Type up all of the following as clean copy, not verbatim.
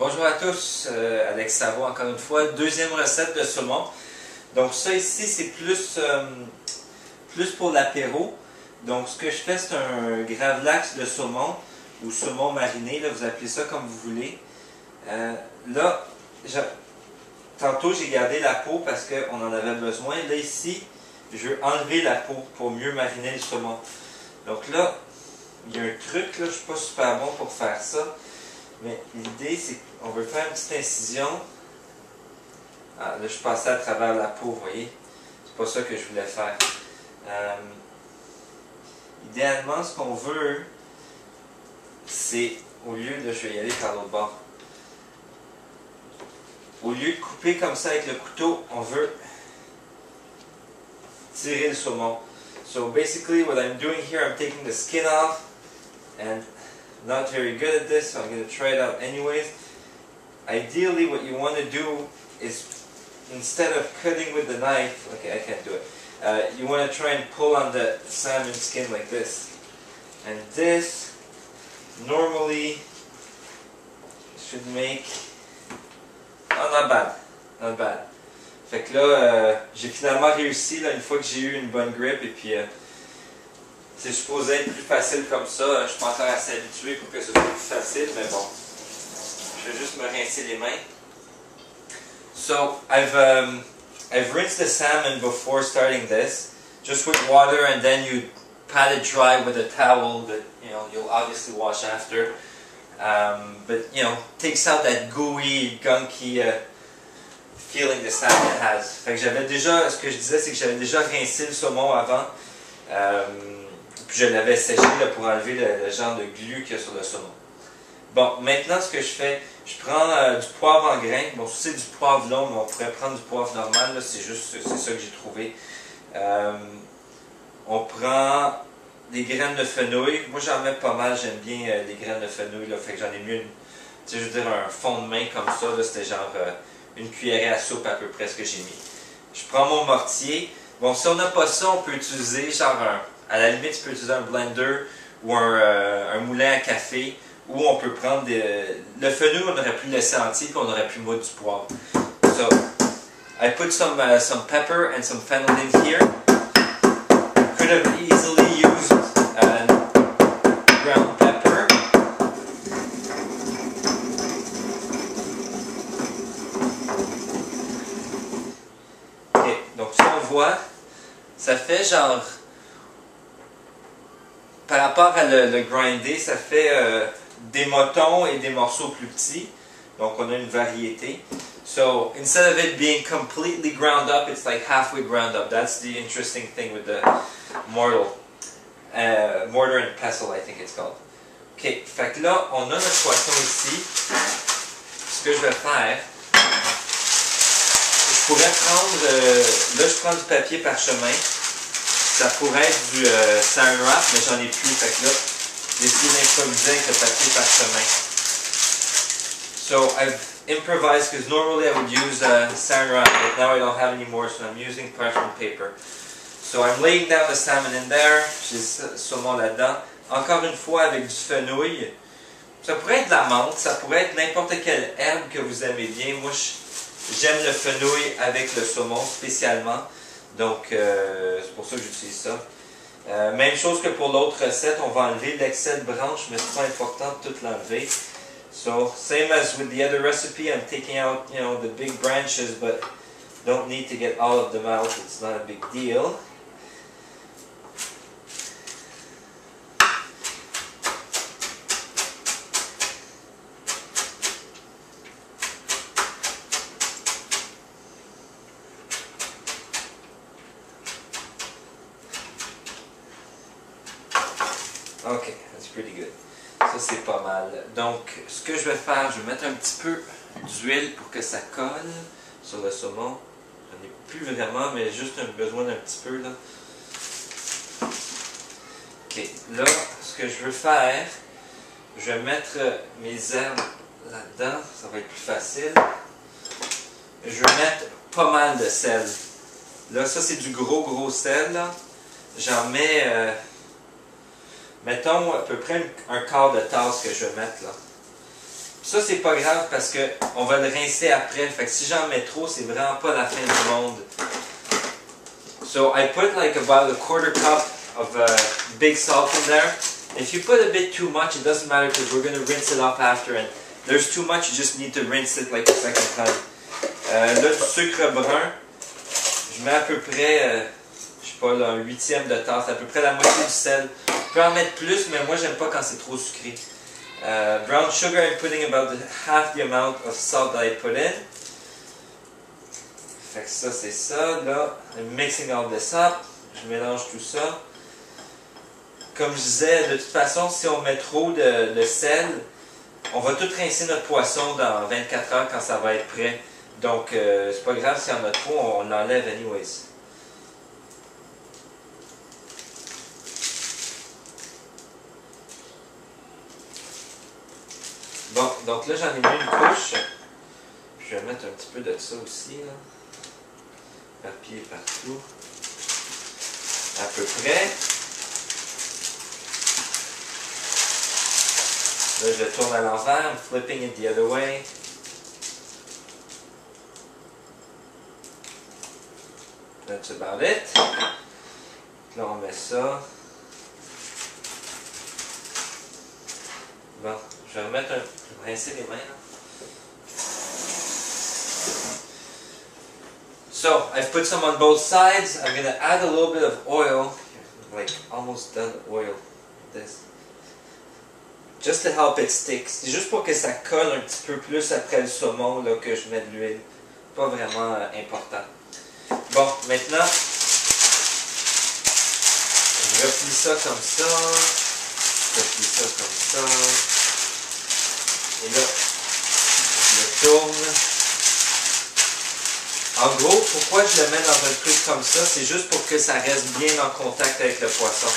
Bonjour à tous, Alex Savo encore une fois, deuxième recette de saumon. Donc ça ici c'est plus pour l'apéro. Donc ce que je fais c'est un gravlax de saumon ou saumon mariné, là, vous appelez ça comme vous voulez. Là, tantôt j'ai gardé la peau parce qu'on en avait besoin. Là ici, je veux enlever la peau pour mieux mariner le saumon. Donc là, il y a un truc, là, je ne suis pas super bon pour faire ça. Mais l'idée, c'est qu'on veut faire une petite incision. Ah, là, je passais à travers la peau, vous voyez. C'est pas ça que je voulais faire. Idéalement, ce qu'on veut, c'est, au lieu de, je vais y aller par l'autre bord. Au lieu de couper comme ça avec le couteau, on veut tirer le saumon. So basically, what I'm doing here, I'm taking the skin off, and not very good at this, so I'm going to try it out anyways. Ideally, what you want to do is, instead of cutting with the knife, okay, I can't do it, you want to try and pull on the salmon skin like this. And this, normally, should make, oh, not bad, not bad. Fait que là, j'ai finalement réussi, là, une fois que j'ai eu une bonne grip, et puis c'est supposé être plus facile comme ça. Je suis pas encore assez habitué pour que ce soit plus facile, mais bon. Je vais juste me rincer les mains. So, I've rinsed the salmon before starting this, just with water, and then you pat it dry with a towel that, you know, you'll obviously wash after. But, you know, takes out that gooey, gunky feeling the salmon has. Fait que j'avais déjà, ce que je disais, c'est que j'avais déjà rincé le saumon avant. Puis je l'avais séché là, pour enlever le genre de glu qu'il y a sur le saumon. Bon, maintenant ce que je fais, je prends du poivre en grains. Bon, c'est du poivre long, mais on pourrait prendre du poivre normal, c'est ça que j'ai trouvé. On prend des graines de fenouil. Moi j'en mets pas mal, j'aime bien les graines de fenouil, là, fait que j'en ai mis je veux dire un fond de main comme ça, c'était genre une cuillerée à soupe à peu près ce que j'ai mis. Je prends mon mortier. Bon, si on n'a pas ça, on peut utiliser genre à la limite, tu peux utiliser un blender ou un moulin à café, ou on peut prendre le fenouil, on aurait pu le laisser entier, puis on aurait pu moudre du poivre. So, I put some pepper and some fennel in here. Could have easily used ground pepper. Ok, donc ça on voit, ça fait genre, par rapport à le grinder, ça fait des motons et des morceaux plus petits. Donc on a une variété. So instead of it being completely ground up, it's like halfway ground up. That's the interesting thing with the mortar and pestle, I think it's called. Ok, fait que là, on a notre poisson ici. Ce que je vais faire, je pourrais prendre, là je prends du papier parchemin. Ça pourrait être du saran wrap, mais j'en ai plus, fait que là, j'ai essayé d'improviser avec le papier parchemin. So I've improvised because normally I would use saran wrap, but now I don't have any more, so I'm using parchment paper. So I'm laying down the salmon in there, j'ai le saumon là-dedans. Encore une fois avec du fenouil. Ça pourrait être de la menthe, ça pourrait être n'importe quelle herbe que vous aimez bien. Moi, j'aime le fenouil avec le saumon spécialement. Donc, c'est pour ça que j'utilise ça. Même chose que pour l'autre recette, on va enlever l'excès de branches, mais c'est pas important de tout l'enlever. So, same as with the other recipe, I'm taking out, you know, the big branches, but don't need to get all of them out. It's not a big deal. Ok, that's pretty good. Ça c'est pas mal. Donc, ce que je vais faire, je vais mettre un petit peu d'huile pour que ça colle sur le saumon. J'en ai plus vraiment, mais juste besoin d'un petit peu là. Ok, là, ce que je veux faire, je vais mettre mes herbes là-dedans, ça va être plus facile. Je vais mettre pas mal de sel. Là, ça c'est du gros sel là. J'en mets mettons à peu près un quart de tasse que je vais mettre là. Ça, c'est pas grave parce que on va le rincer après. Fait que si j'en mets trop, c'est vraiment pas la fin du monde. So I put like about a quarter cup of big salt in there. If you put a bit too much, it doesn't matter because we're going to rinse it off after. And there's too much, you just need to rinse it like a second time. Là, du sucre brun. Je mets à peu près, je sais pas, là, un huitième de tasse, à peu près la moitié du sel. Je peux en mettre plus, mais moi, j'aime pas quand c'est trop sucré. Brown sugar, I'm putting about half the amount of salt that I put in. Fait que ça, c'est ça. Là, I'm mixing all this up. Je mélange tout ça. Comme je disais, de toute façon, si on met trop de sel, on va tout rincer notre poisson dans 24 heures quand ça va être prêt. Donc, c'est pas grave s'il y en a trop, on l'enlève anyways. Bon, donc là, j'en ai mis une couche. Je vais mettre un petit peu de ça aussi, là. Papier partout. À peu près. Là, je tourne à l'envers. I'm flipping it the other way. That's about it. Là, on met ça. Bon, je vais remettre je vais rincer les mains, là. So, I've put some on both sides. I'm going to add a little bit of oil. Like, almost done oil. This. Just to help it stick. C'est juste pour que ça colle un petit peu plus après le saumon là, que je mets de l'huile. Pas vraiment important. Bon, maintenant, je replie ça comme ça. Je replie ça comme ça. Et là, je le tourne. En gros, pourquoi je le mets dans un truc comme ça, c'est juste pour que ça reste bien en contact avec le poisson.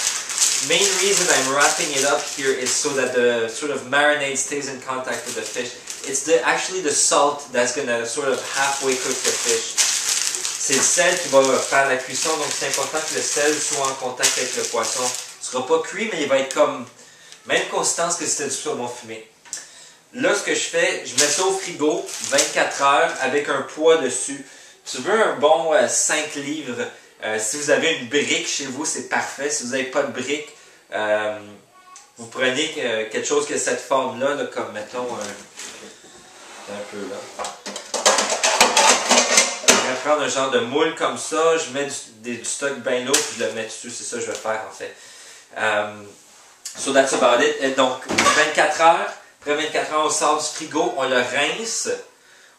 Main reason I'm wrapping it up here is so that the sort of marinade stays in contact with the fish. It's actually the salt that's going to sort of halfway cook the fish. C'est le sel qui va faire la cuisson, donc c'est important que le sel soit en contact avec le poisson. Il ne sera pas cuit, mais il va être comme même consistance que c'était du saumon fumé. Là, ce que je fais, je mets ça au frigo 24 heures avec un poids dessus. Tu veux un bon 5 livres. Si vous avez une brique chez vous, c'est parfait. Si vous n'avez pas de brique, vous prenez quelque chose qui a cette forme-là, là, comme mettons un peu là. Je vais prendre un genre de moule comme ça, je mets du stock bien lourd, puis je le mets dessus. C'est ça que je vais faire en fait. So that's about it. Et donc, 24 heures. Après 24 heures, on sort du frigo, on le rince,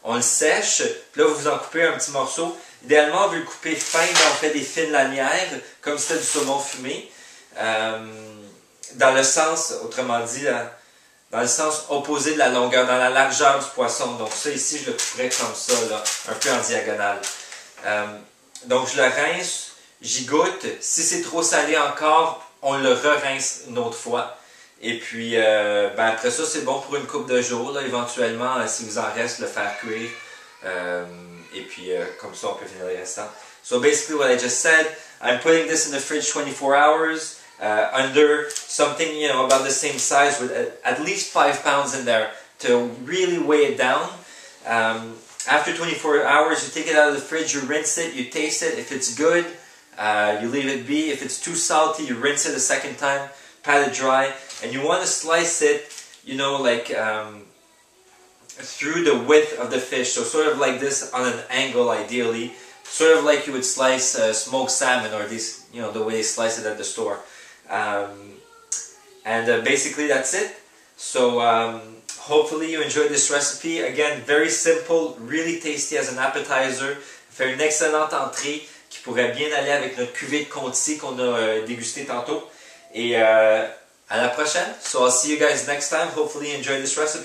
on le sèche, puis là, vous en coupez un petit morceau. Idéalement, on veut le couper fin, mais on fait des fines lanières, comme si c'était du saumon fumé. Dans le sens, autrement dit, dans le sens opposé de la longueur, dans la largeur du poisson. Donc ça, ici, je le couperais comme ça, là, un peu en diagonale. Donc, je le rince, j'y goûte. Si c'est trop salé encore, on le re-rince une autre fois. Et puis, ben après ça, c'est bon pour une couple de jours, là, éventuellement, si vous en reste, le faire cuire. Et puis, comme ça, on peut finir les restants. So basically what I just said, I'm putting this in the fridge 24 hours under something, you know, about the same size with at least 5 pounds in there to really weigh it down. After 24 hours, you take it out of the fridge, you rinse it, you taste it. If it's good, you leave it be. If it's too salty, you rinse it a second time, pat it dry. And you want to slice it, you know, like through the width of the fish. So sort of like this on an angle, ideally. Sort of like you would slice smoked salmon, or these, you know, the way they slice it at the store. Basically that's it. So hopefully you enjoyed this recipe. Again, very simple, really tasty as an appetizer. Fait une excellente entrée qui pourrait bien aller avec notre cuvée de Conti qu'on a dégusté tantôt. Et à la prochaine. So I'll see you guys next time. Hopefully you enjoy this recipe.